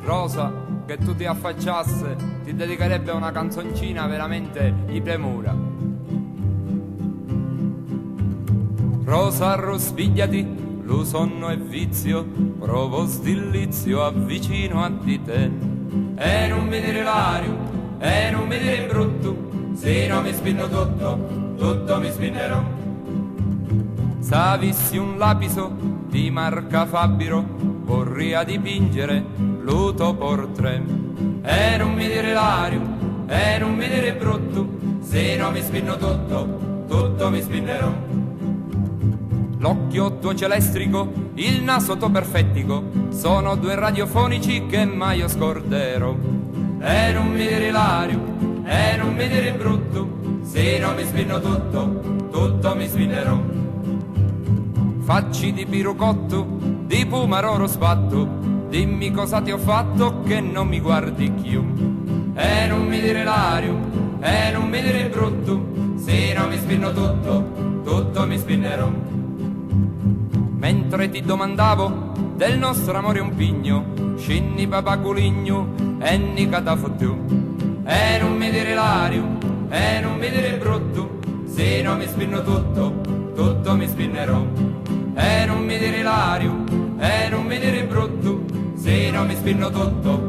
Rosa, che tu ti affacciasse, ti dedicherebbe una canzoncina veramente di premura. Rosa, arrospigliati, lo sonno è vizio, provo stillizio, avvicino a di te. E non mi dire l'ario, e non mi dire brutto, se non mi spinno tutto, tutto mi spinnerò. S'avissi un lapiso di marca Fabiro, vorrei dipingere l'uto portrait. E non mi dire l'ario, e non mi dire brutto, se non mi spinno tutto, tutto mi spinnerò. L'occhio tuo celestrico, il naso tuo perfettico, sono due radiofonici che mai io scorderò. E non mi dire l'ario, e non mi dire brutto, se non mi spinno tutto, tutto mi spinnerò. Facci di pirucotto, di pumaroro spatto, dimmi cosa ti ho fatto che non mi guardi più. E non mi dire l'ario, e non mi dire brutto, se non mi spinno tutto, tutto mi spinnerò. Mentre ti domandavo del nostro amore un pigno, scinni papaculigno e ni catafottu. E non mi dire l'ario, e non mi dire brutto, se non mi spinno tutto, tutto mi spinnerò. E non mi dire l'ario, e non mi dire brutto, se non mi spinno tutto,